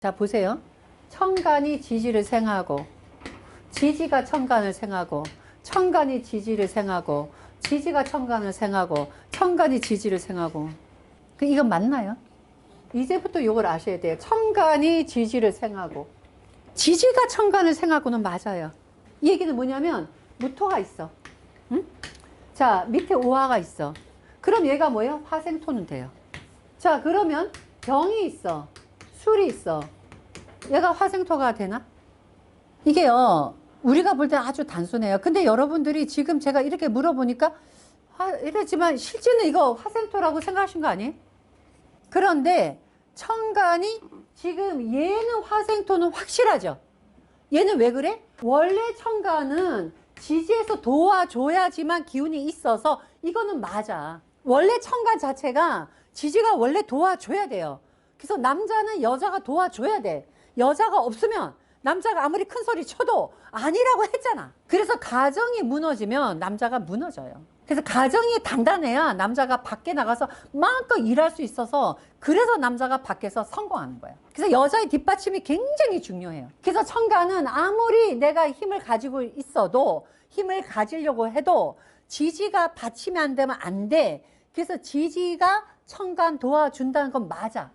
자, 보세요. 천간이 지지를 생하고, 지지가 천간을 생하고, 천간이 지지를 생하고, 지지가 천간을 생하고, 천간이 지지를 생하고. 이건 맞나요? 이제부터 이걸 아셔야 돼요. 천간이 지지를 생하고, 지지가 천간을 생하고는 맞아요. 이 얘기는 뭐냐면, 무토가 있어. 응? 자, 밑에 오화가 있어. 그럼 얘가 뭐예요? 화생토는 돼요. 자, 그러면 병이 있어. 술이 있어. 얘가 화생토가 되나? 이게요, 우리가 볼 때 아주 단순해요. 근데 여러분들이 지금 제가 이렇게 물어보니까, 이랬지만 실제는 이거 화생토라고 생각하신 거 아니에요? 그런데 천간이 지금 얘는 화생토는 확실하죠? 얘는 왜 그래? 원래 천간은 지지에서 도와줘야지만 기운이 있어서 이거는 맞아. 원래 천간 자체가 지지가 원래 도와줘야 돼요. 그래서 남자는 여자가 도와줘야 돼. 여자가 없으면 남자가 아무리 큰 소리 쳐도 아니라고 했잖아. 그래서 가정이 무너지면 남자가 무너져요. 그래서 가정이 단단해야 남자가 밖에 나가서 마음껏 일할 수 있어서, 그래서 남자가 밖에서 성공하는 거예요. 그래서 여자의 뒷받침이 굉장히 중요해요. 그래서 천간은 아무리 내가 힘을 가지고 있어도, 힘을 가지려고 해도 지지가 받침이 안 되면 안 돼. 그래서 지지가 천간 도와준다는 건 맞아.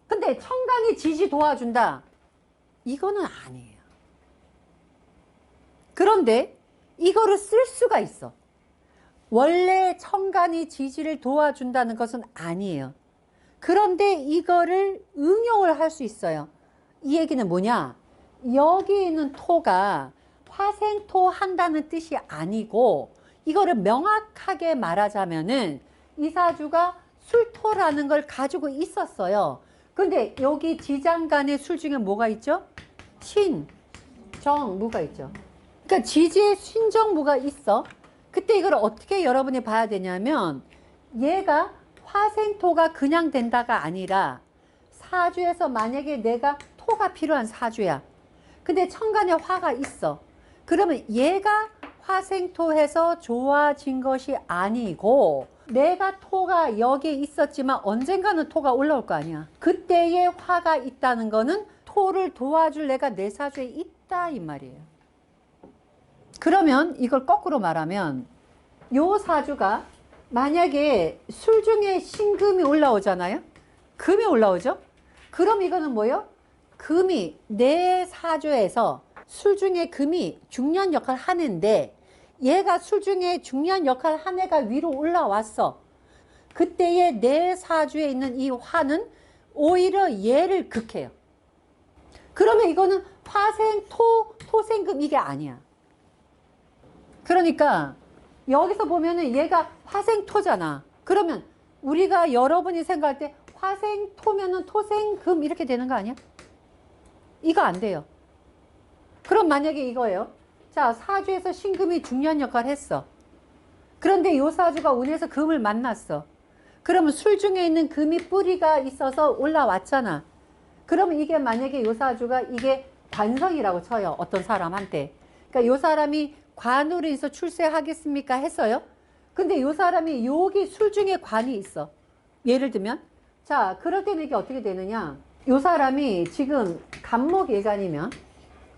근데 천간이 지지 도와준다, 이거는 아니에요. 그런데 이거를 쓸 수가 있어. 원래 천간이 지지를 도와준다는 것은 아니에요. 그런데 이거를 응용을 할 수 있어요. 이 얘기는 뭐냐? 여기 있는 토가 화생토 한다는 뜻이 아니고, 이거를 명확하게 말하자면은 이 사주가 술토라는 걸 가지고 있었어요. 근데 여기 지장간의 술 중에 뭐가 있죠? 신, 정, 무가 있죠. 그러니까 지지에 신정무가 있어. 그때 이걸 어떻게 여러분이 봐야 되냐면, 얘가 화생토가 그냥 된다가 아니라 사주에서 만약에 내가 토가 필요한 사주야. 근데 천간에 화가 있어. 그러면 얘가 화생토해서 좋아진 것이 아니고, 내가 토가 여기에 있었지만 언젠가는 토가 올라올 거 아니야. 그때의 화가 있다는 거는 토를 도와줄 내가 내 사주에 있다 이 말이에요. 그러면 이걸 거꾸로 말하면, 요 사주가 만약에 술 중에 신금이 올라오잖아요. 금이 올라오죠. 그럼 이거는 뭐예요? 금이 내 사주에서 술 중에 금이 중요한 역할을 하는데, 얘가 술 중에 중요한 역할을 한 애가 위로 올라왔어. 그때의 내 사주에 있는 이 화는 오히려 얘를 극해요. 그러면 이거는 화생, 토, 토생금 이게 아니야. 그러니까 여기서 보면은 얘가 화생토잖아. 그러면 우리가 여러분이 생각할 때 화생토면은 토생금 이렇게 되는 거 아니야? 이거 안 돼요. 그럼 만약에 이거예요. 자, 사주에서 신금이 중요한 역할을 했어. 그런데 요 사주가 운에서 금을 만났어. 그러면 술 중에 있는 금이 뿌리가 있어서 올라왔잖아. 그러면 이게 만약에 요 사주가 이게 관성이라고 쳐요. 어떤 사람한테. 그러니까 요 사람이 관으로 인해서 출세하겠습니까? 했어요. 근데 요 사람이 여기 술 중에 관이 있어. 예를 들면. 자, 그럴 때는 이게 어떻게 되느냐. 요 사람이 지금 간목일간이면,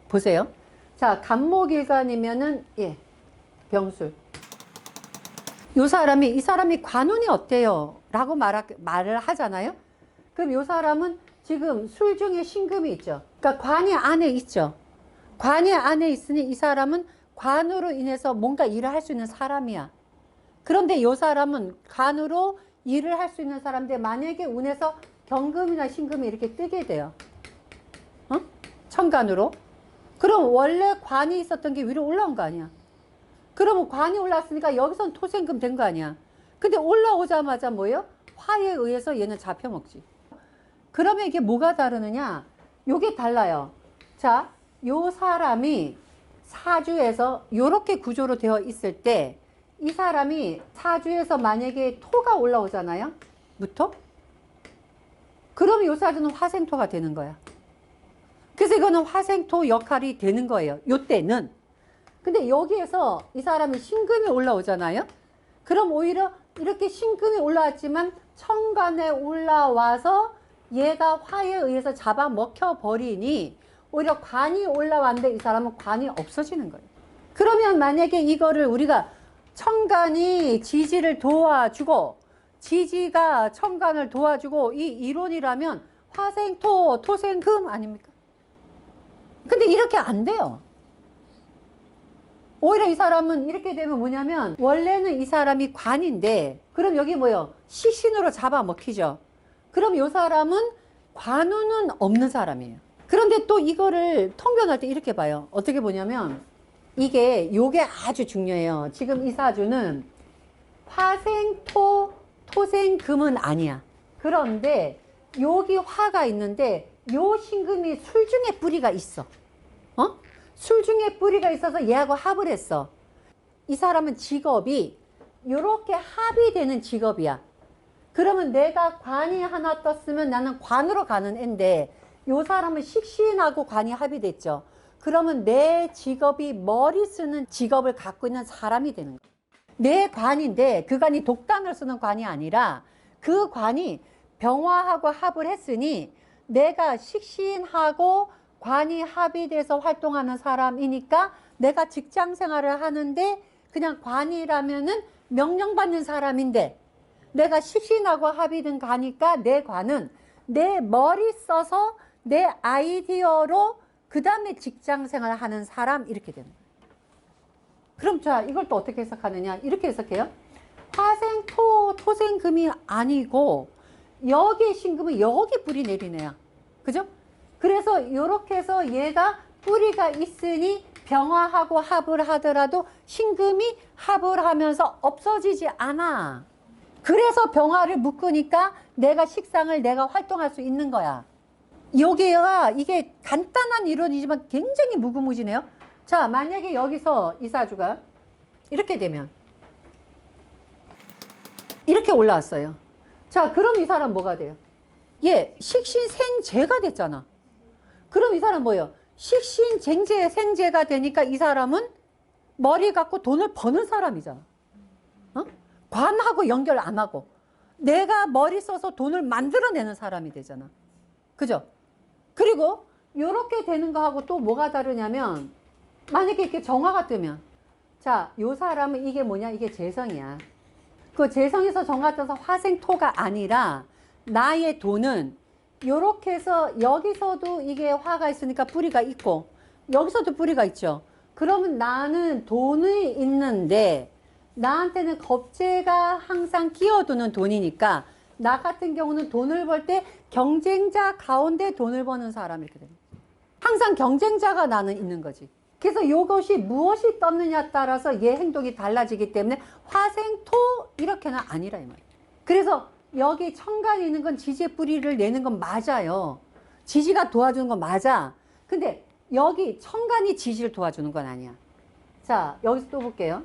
보세요. 자, 간목일간이면은, 예, 병술. 요 사람이, 이 사람이 관운이 어때요? 라고 말을 하잖아요. 그럼 요 사람은 지금 술 중에 신금이 있죠. 그러니까 관이 안에 있죠. 관이 안에 있으니 이 사람은 관으로 인해서 뭔가 일을 할 수 있는 사람이야. 그런데 요 사람은 관으로 일을 할 수 있는 사람인데, 만약에 운에서 경금이나 신금이 이렇게 뜨게 돼요. 천간으로. 그럼 원래 관이 있었던 게 위로 올라온 거 아니야. 그러면 관이 올라왔으니까 여기선 토생금 된 거 아니야. 근데 올라오자마자 뭐예요? 화에 의해서 얘는 잡혀먹지. 그러면 이게 뭐가 다르느냐? 요게 달라요. 자, 요 사람이 사주에서 요렇게 구조로 되어 있을 때, 이 사람이 사주에서 만약에 토가 올라오잖아요. 무토? 그러면 요 사주는 화생토가 되는 거야. 그래서 이거는 화생토 역할이 되는 거예요. 요때는. 근데 여기에서 이 사람이 신금이 올라오잖아요. 그럼 오히려 이렇게 신금이 올라왔지만 천간에 올라와서 얘가 화에 의해서 잡아먹혀 버리니 오히려 관이 올라왔는데 이 사람은 관이 없어지는 거예요. 그러면 만약에 이거를 우리가 천간이 지지를 도와주고 지지가 천간을 도와주고 이 이론이라면 화생토, 토생금 아닙니까? 근데 이렇게 안 돼요. 오히려 이 사람은 이렇게 되면 뭐냐면 원래는 이 사람이 관인데 그럼 여기 뭐요? 식신으로 잡아먹히죠. 그럼 이 사람은 관운은 없는 사람이에요. 그런데 또 이거를 통변할 때 이렇게 봐요. 어떻게 보냐면 요게 아주 중요해요. 지금 이 사주는 화생토, 토생금은 아니야. 그런데 여기 화가 있는데 요 신금이 술 중에 뿌리가 있어. 술 중에 뿌리가 있어서 얘하고 합을 했어. 이 사람은 직업이 요렇게 합이 되는 직업이야. 그러면 내가 관이 하나 떴으면 나는 관으로 가는 앤데 요 사람은 식신하고 관이 합이 됐죠. 그러면 내 직업이 머리 쓰는 직업을 갖고 있는 사람이 되는 거야. 내 관인데 그 관이 독단을 쓰는 관이 아니라 그 관이 병화하고 합을 했으니 내가 식신하고 관이 합이 돼서 활동하는 사람이니까 내가 직장 생활을 하는데 그냥 관이라면은 명령받는 사람인데 내가 식신하고 합이 된 가니까 내 관은 내 머리 써서 내 아이디어로 그 다음에 직장 생활을 하는 사람 이렇게 되는 거예요. 그럼 자 이걸 또 어떻게 해석하느냐 이렇게 해석해요. 화생토 토생금이 아니고 여기 신금은 여기 뿌리 내리네요. 그죠? 그래서 이렇게 해서 얘가 뿌리가 있으니 병화하고 합을 하더라도 신금이 합을 하면서 없어지지 않아. 그래서 병화를 묶으니까 내가 식상을 내가 활동할 수 있는 거야. 여기가 이게 간단한 이론이지만 굉장히 무궁무진해요. 자, 만약에 여기서 이 사주가 이렇게 되면 이렇게 올라왔어요. 자, 그럼 이 사람 뭐가 돼요? 얘 식신생재가 됐잖아. 그럼 이 사람 뭐예요? 식신쟁재 생재가 되니까 이 사람은 머리 갖고 돈을 버는 사람이잖아. 관하고 연결 안 하고 내가 머리 써서 돈을 만들어내는 사람이 되잖아. 그죠? 그리고 이렇게 되는 거하고 또 뭐가 다르냐면 만약에 이렇게 정화가 뜨면 자, 요 사람은 이게 뭐냐? 이게 재성이야. 그 재성에서 정화 떠서 화생토가 아니라 나의 돈은 요렇게 해서 여기서도 이게 화가 있으니까 뿌리가 있고 여기서도 뿌리가 있죠. 그러면 나는 돈이 있는데 나한테는 겁재가 항상 끼어드는 돈이니까 나 같은 경우는 돈을 벌 때 경쟁자 가운데 돈을 버는 사람 이렇게 됩니다. 항상 경쟁자가 나는 있는 거지. 그래서 이것이 무엇이 떴느냐에 따라서 얘 행동이 달라지기 때문에 화생토 이렇게는 아니라 이 말이에요. 그래서 여기 천간이 있는 건 지지의 뿌리를 내는 건 맞아요. 지지가 도와주는 건 맞아. 근데 여기 천간이 지지를 도와주는 건 아니야. 자, 여기서 또 볼게요.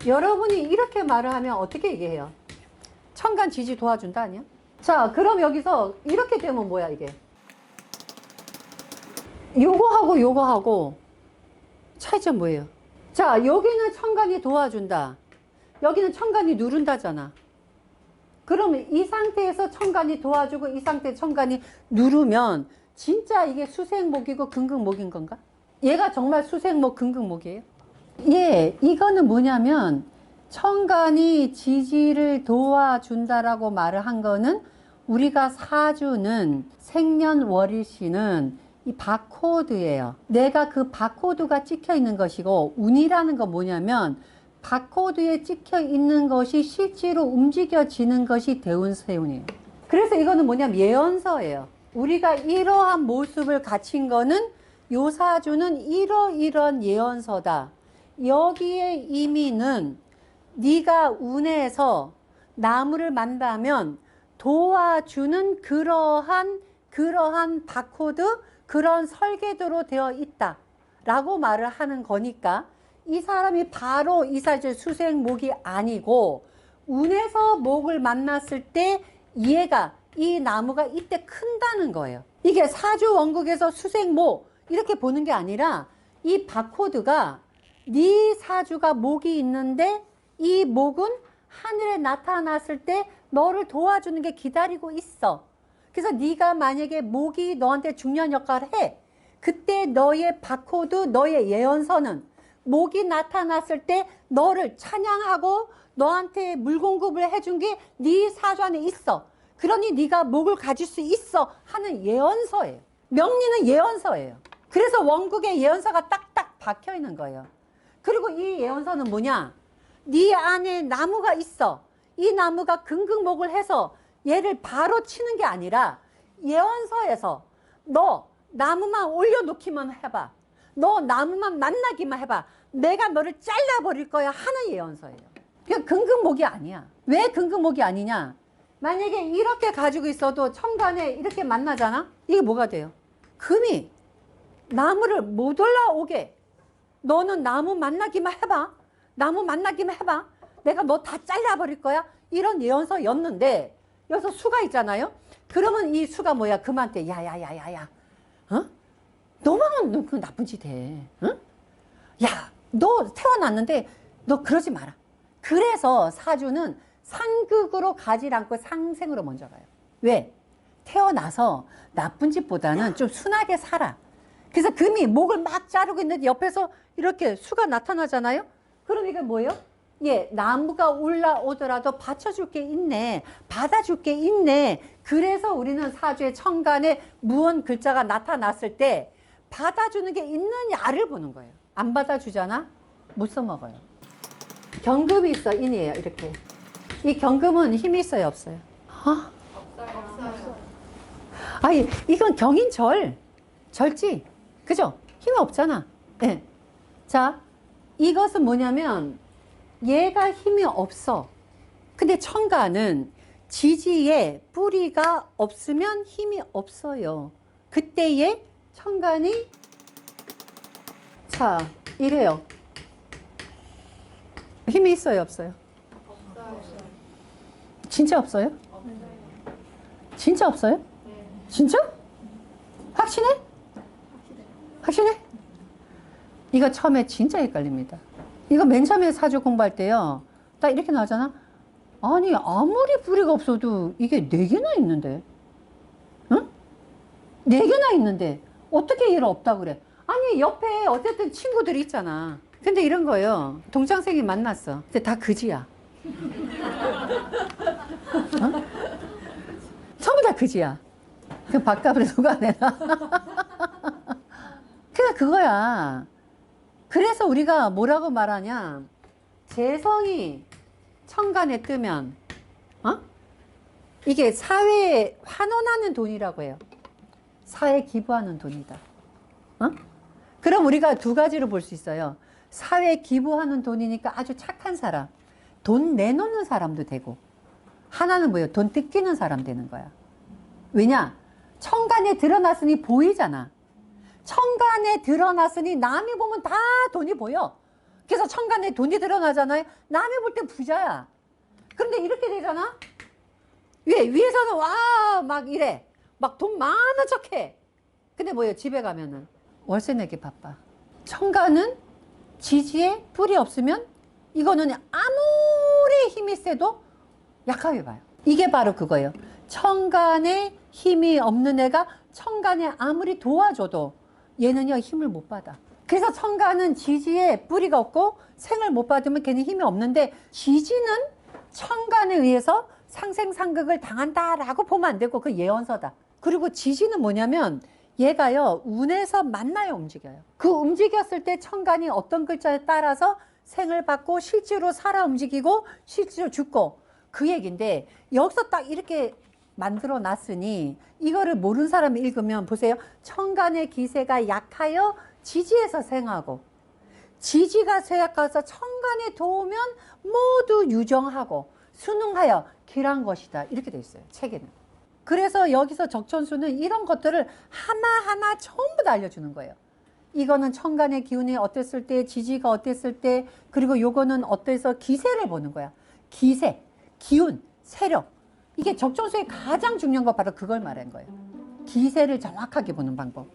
여러분이 이렇게 말을 하면 어떻게 얘기해요? 천간 지지 도와준다 아니야? 자, 그럼 여기서 이렇게 되면 뭐야 이게? 요거하고 차이점 뭐예요? 자, 여기는 천간이 도와준다. 여기는 천간이 누른다잖아. 그러면 이 상태에서 천간이 도와주고 이 상태에 천간이 누르면 진짜 이게 수생목이고 금극목인 건가? 얘가 정말 수생목 금극목이에요? 예, 이거는 뭐냐면 천간이 지지를 도와준다라고 말을 한 거는 우리가 사주는 생년월일시는 이 바코드예요. 내가 그 바코드가 찍혀 있는 것이고 운이라는 건 뭐냐면 바코드에 찍혀 있는 것이 실제로 움직여지는 것이 대운세운이에요. 그래서 이거는 뭐냐면 예언서예요. 우리가 이러한 모습을 갖춘 거는 요 사주는 이러이러한 예언서다. 여기에 의미는 네가 운에서 나무를 만나면 도와주는 그러한 바코드, 그런 설계도로 되어 있다 라고 말을 하는 거니까 이 사람이 바로 이 사주의 수생목이 아니고 운에서 목을 만났을 때 얘가 이 나무가 이때 큰다는 거예요. 이게 사주 원국에서 수생목 이렇게 보는 게 아니라 이 바코드가 네 사주가 목이 있는데 이 목은 하늘에 나타났을 때 너를 도와주는 게 기다리고 있어. 그래서 네가 만약에 목이 너한테 중요한 역할을 해. 그때 너의 바코드, 너의 예언서는 목이 나타났을 때 너를 찬양하고 너한테 물 공급을 해준 게 네 사주 안에 있어. 그러니 네가 목을 가질 수 있어 하는 예언서예요. 명리는 예언서예요. 그래서 원국에 예언서가 딱딱 박혀 있는 거예요. 그리고 이 예언서는 뭐냐? 네 안에 나무가 있어. 이 나무가 긍긍목을 해서 얘를 바로 치는 게 아니라 예언서에서 너 나무만 올려놓기만 해봐. 너 나무만 만나기만 해봐. 내가 너를 잘라버릴 거야 하는 예언서예요. 그냥 긍긍목이 아니야. 왜 긍긍목이 아니냐? 만약에 이렇게 가지고 있어도 천간에 이렇게 만나잖아? 이게 뭐가 돼요? 금이 나무를 못 올라오게 너는 나무 만나기만 해봐. 나무 만나기만 해봐. 내가 너 다 잘라버릴 거야. 이런 예언서였는데 여기서 수가 있잖아요. 그러면 이 수가 뭐야? 금한테 야야야야야. 어? 너만 그 나쁜 짓 해. 어? 야, 너 태어났는데 너 그러지 마라. 그래서 사주는 상극으로 가지 않고 상생으로 먼저 가요. 왜? 태어나서 나쁜 짓보다는 좀 순하게 살아. 그래서 금이 목을 막 자르고 있는데 옆에서 이렇게 수가 나타나잖아요. 그럼 이게 뭐예요? 예, 나무가 올라오더라도 받쳐줄 게 있네. 받아줄 게 있네. 그래서 우리는 사주의 천간에 무언 글자가 나타났을 때 받아주는 게 있느냐를 보는 거예요. 안 받아주잖아? 못 써먹어요. 경금이 있어, 인이에요, 이렇게. 이 경금은 힘이 있어요, 없어요? 없어요. 아니, 이건 경인절. 절지. 그죠? 힘이 없잖아. 네. 자, 이것은 뭐냐면 얘가 힘이 없어. 근데 천간은 지지에 뿌리가 없으면 힘이 없어요. 그때에 천간이 자, 이래요. 힘이 있어요, 없어요? 없어요. 진짜 없어요? 없어요. 진짜 없어요? 네. 진짜? 확신해? 확신해? 이거 처음에 진짜 헷갈립니다. 이거 맨 처음에 사주 공부할 때요. 딱 이렇게 나오잖아. 아니 아무리 뿌리가 없어도 이게 4개나 있는데. 응? 4개나 있는데 어떻게 얘를 없다고 그래. 아니 옆에 어쨌든 친구들이 있잖아. 근데 이런 거예요. 동창생이 만났어. 근데 다 그지야. 어? 전부 다 그지야. 그 밥값을 누가 내나. 그냥 그거야. 그래서 우리가 뭐라고 말하냐. 재성이 천간에 뜨면 이게 사회에 환원하는 돈이라고 해요. 사회에 기부하는 돈이다. 그럼 우리가 두 가지로 볼 수 있어요. 사회에 기부하는 돈이니까 아주 착한 사람, 돈 내놓는 사람도 되고, 하나는 뭐예요? 돈 뜯기는 사람 되는 거야. 왜냐? 천간에 드러났으니 보이잖아. 천간에 드러났으니 남이 보면 다 돈이 보여. 그래서 천간에 돈이 드러나잖아요. 남이 볼 땐 부자야. 그런데 이렇게 되잖아. 위에서는 와 막 이래. 막 돈 많은 척해. 근데 뭐예요? 집에 가면은 월세 내기 바빠. 천간은 지지에 뿔이 없으면 이거는 아무리 힘이 세도 약하게 봐요. 이게 바로 그거예요. 천간에 힘이 없는 애가 천간에 아무리 도와줘도 얘는요 힘을 못 받아. 그래서 천간은 지지에 뿌리가 없고 생을 못 받으면 걔는 힘이 없는데 지지는 천간에 의해서 상생상극을 당한다라고 보면 안 되고 그 예언서다. 그리고 지지는 뭐냐면 얘가요 운에서 만나요 움직여요. 그 움직였을 때 천간이 어떤 글자에 따라서 생을 받고 실제로 살아 움직이고 실제로 죽고 그 얘기인데 여기서 딱 이렇게 만들어 놨으니 이거를 모르는 사람이 읽으면 보세요. 천간의 기세가 약하여 지지에서 생하고 지지가 쇠약해서 천간에 도우면 모두 유정하고 순응하여 길한 것이다. 이렇게 돼 있어요. 책에는. 그래서 여기서 적천수는 이런 것들을 하나하나 전부 다 알려주는 거예요. 이거는 천간의 기운이 어땠을 때, 지지가 어땠을 때, 그리고 요거는 어때서 기세를 보는 거야. 기세, 기운, 세력. 이게 적천수의 가장 중요한 거 바로 그걸 말한 거예요. 기세를 정확하게 보는 방법.